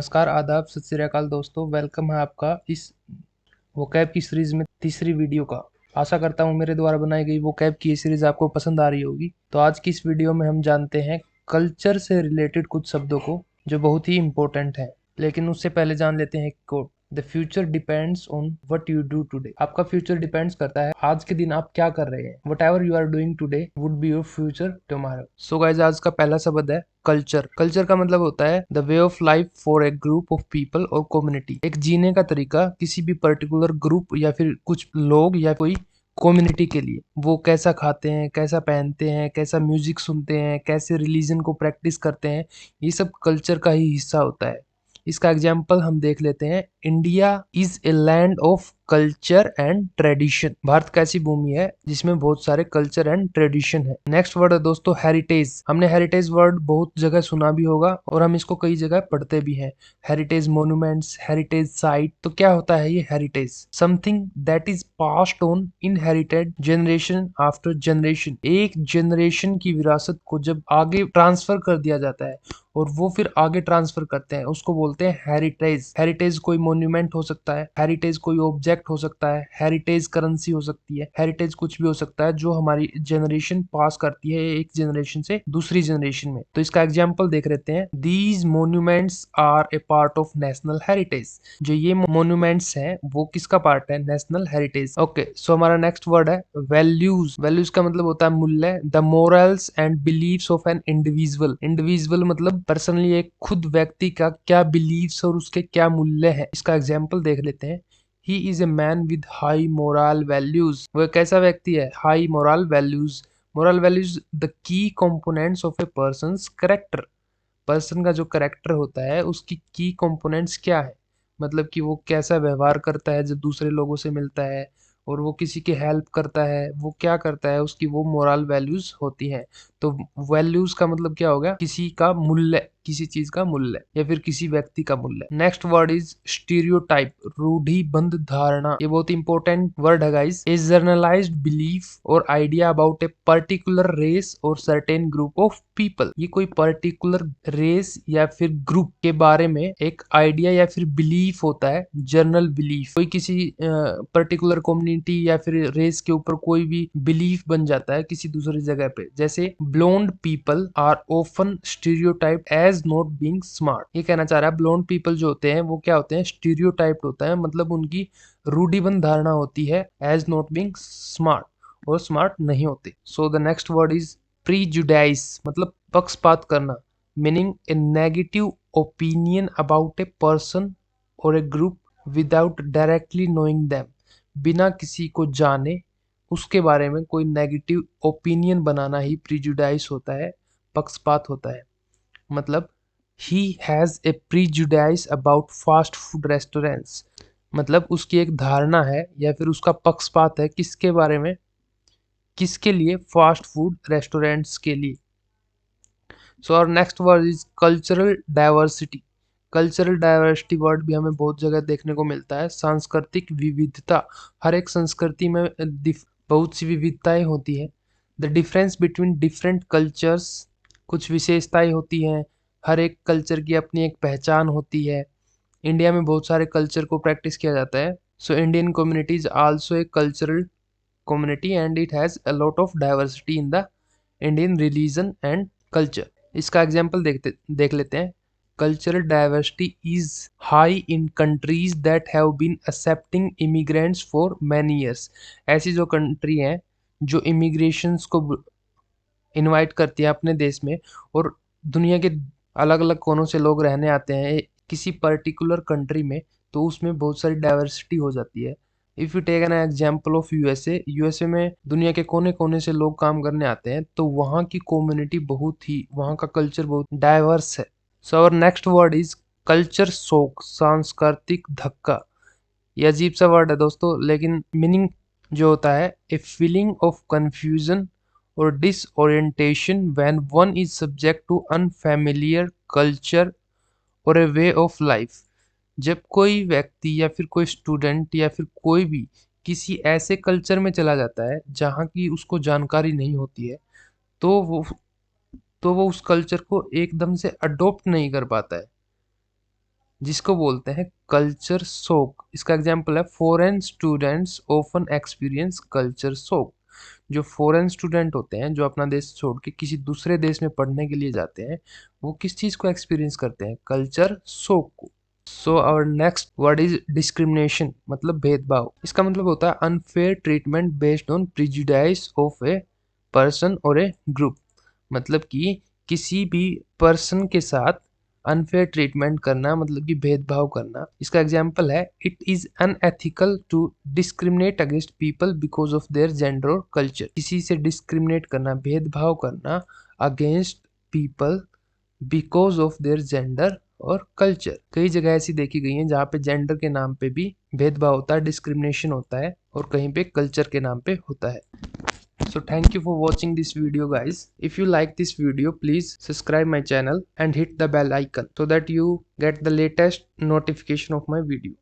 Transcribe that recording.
नमस्कार, आदाब, सत श्री अकाल दोस्तों। वेलकम है आपका इस वोकैब की सीरीज में तीसरी वीडियो का। आशा करता हूँ मेरे द्वारा बनाई गई वोकैब की ये सीरीज आपको पसंद आ रही होगी। तो आज की इस वीडियो में हम जानते हैं कल्चर से रिलेटेड कुछ शब्दों को जो बहुत ही इंपॉर्टेंट है। लेकिन उससे पहले जान लेते हैं quote. The future depends on what you do today. आपका फ्यूचर डिपेंड्स करता है आज के दिन आप क्या कर रहे हैं। Whatever you are doing today would be your future tomorrow. So guys, आज का पहला शब्द है कल्चर। कल्चर का मतलब होता है the way of life for a group of people और कम्युनिटी। एक जीने का तरीका किसी भी पर्टिकुलर ग्रुप या फिर कुछ लोग या कोई कम्युनिटी के लिए। वो कैसा खाते हैं, कैसा पहनते हैं, कैसा म्यूजिक सुनते हैं, कैसे रिलीजन को प्रैक्टिस करते हैं, ये सब कल्चर का ही हिस्सा होता है। इसका एग्जाम्पल हम देख लेते हैं। India is a land of culture and tradition. Bharat का ऐसी भूमि है जिसमें बहुत सारे कल्चर एंड ट्रेडिशन है। नेक्स्ट वर्ड है दोस्तों हेरिटेज। हमने हेरिटेज वर्ड बहुत जगह सुना भी होगा और हम इसको कई जगह पढ़ते भी हैं। Heritage monuments, heritage site. तो क्या होता है ये heritage? Something that is passed on inherited generation after generation. एक जनरेशन की विरासत को जब आगे ट्रांसफर कर दिया जाता है और वो फिर आगे ट्रांसफर करते हैं, उसको बोलते हैं हेरिटेज। हेरिटेज कोई मोन्यूमेंट हो सकता है, हेरिटेज कोई ऑब्जेक्ट हो सकता है, हेरिटेज करेंसी हो सकती है, हेरिटेज कुछ भी हो सकता है जो हमारी जनरेशन पास करती है एक जनरेशन से दूसरी जनरेशन में। तो इसका एग्जाम्पल देख लेते हैं। These monuments are a part of national heritage. जो ये मोन्यूमेंट्स हैं वो किसका पार्ट है? National heritage. ओके, सो हमारा नेक्स्ट वर्ड है वैल्यूज। वैल्यूज का मतलब होता है मूल्य। The morals and beliefs of an individual. Individual मतलब पर्सनली एक खुद व्यक्ति का क्या बिलीव्स और उसके क्या मूल्य है। इसका एग्जाम्पल देख लेते हैं। He is a man with high moral values. वह कैसा व्यक्ति है? High moral values. Moral values the key components of A persons character. Person का जो कैरेक्टर होता है उसकी की कंपोनेंट्स क्या है? मतलब कि वो कैसा व्यवहार करता है जब दूसरे लोगों से मिलता है और वो किसी की हेल्प करता है, वो क्या करता है, उसकी वो मोरल वैल्यूज होती हैं। तो वैल्यूज का मतलब क्या हो गया? किसी का मूल्य, किसी चीज का मूल्य या फिर किसी व्यक्ति का मूल्य। नेक्स्ट वर्ड इज स्टीरियोटाइप, रूढ़िबद्ध धारणा। ये बहुत इंपॉर्टेंट वर्ड है गाइस। ए जर्नलाइज्ड बिलीफ और idea about a particular race और सर्टेन ग्रुप ऑफ पीपल। ये कोई पर्टिकुलर रेस या फिर ग्रुप के बारे में एक आइडिया या फिर बिलीफ होता है, जर्नल बिलीफ। कोई किसी पर्टिकुलर कम्युनिटी या फिर रेस के ऊपर कोई भी बिलीफ बन जाता है किसी दूसरी जगह पे। जैसे blonde people are often stereotyped as not being smart. ये कहना चाह रहा है ब्लोंड पीपल जो होते हैं वो क्या होते हैं? स्टीरियोटाइप्ड होता है, मतलब उनकी रूढ़िबद्ध धारणा होती है एज नॉट बीइंग स्मार्ट, और स्मार्ट नहीं होते। So the next word is prejudice, मतलब पक्षपात करना। Meaning a negative opinion about a person और a group without directly knowing them. बिना किसी को जाने उसके बारे में कोई नेगेटिव ओपिनियन बनाना ही प्रीजुडाइस होता है, पक्षपात होता है। मतलब he has a prejudice about fast food restaurants. मतलब उसकी एक धारणा है या फिर उसका पक्षपात है किसके बारे में? किसके लिए? फास्ट फूड रेस्टोरेंट्स के लिए। सो और next word is cultural diversity. Cultural diversity word भी हमें बहुत जगह देखने को मिलता है। सांस्कृतिक विविधता। हर एक संस्कृति में बहुत सी विविधताएं होती हैं। The difference between different cultures, कुछ विशेषताएं होती हैं। हर एक कल्चर की अपनी एक पहचान होती है। इंडिया में बहुत सारे कल्चर को प्रैक्टिस किया जाता है। So Indian community is also a cultural community and it has a lot of diversity in the Indian religion and culture. इसका एग्जाम्पल देख लेते हैं। Cultural diversity is high in countries that have been accepting immigrants for many years. ऐसी जो country हैं जो इमिग्रेशंस को invite करती है अपने देश में और दुनिया के अलग अलग कोनों से लोग रहने आते हैं किसी पर्टिकुलर कंट्री में, तो उसमें बहुत सारी डाइवर्सिटी हो जाती है। If you take an example of USA, USA में दुनिया के कोने कोने से लोग काम करने आते हैं, तो वहाँ की कम्युनिटी बहुत ही, वहाँ का कल्चर बहुत डाइवर्स है। सो और next word is culture shock, सांस्कृतिक धक्का। ये अजीब सा वर्ड है दोस्तों, लेकिन मीनिंग जो होता है ए फीलिंग ऑफ कंफ्यूजन और disorientation when one is subject to unfamiliar culture और ए वे ऑफ लाइफ। जब कोई व्यक्ति या फिर कोई स्टूडेंट या फिर कोई भी किसी ऐसे कल्चर में चला जाता है जहाँ की उसको जानकारी नहीं होती है, तो वो उस कल्चर को एकदम से अडॉप्ट नहीं कर पाता है। जिसको बोलते हैं कल्चर शॉक। इसका एग्जांपल है foreign students often experience culture shock. जो फॉरेन स्टूडेंट होते हैं, जो अपना देश छोड़ के किसी दूसरे देश में पढ़ने के लिए जाते हैं, वो किस चीज़ को एक्सपीरियंस करते हैं? कल्चर शॉक को। So our next word is discrimination, मतलब भेदभाव। इसका मतलब होता है unfair treatment based on prejudice of a person और ए ग्रुप। मतलब कि किसी भी पर्सन के साथ अनफेयर ट्रीटमेंट करना, मतलब कि भेदभाव करना। इसका एग्जाम्पल है it is unethical to discriminate against people because of their gender और कल्चर। किसी से डिस्क्रिमिनेट करना, भेदभाव करना against people because of their gender और कल्चर। कई जगह ऐसी देखी गई हैं जहाँ पे जेंडर के नाम पे भी भेदभाव होता है, डिस्क्रिमिनेशन होता है, और कहीं पे कल्चर के नाम पे होता है। So thank you for watching this video guys. If you like this video, please subscribe my channel and hit the bell icon so that you get the latest notification of my video.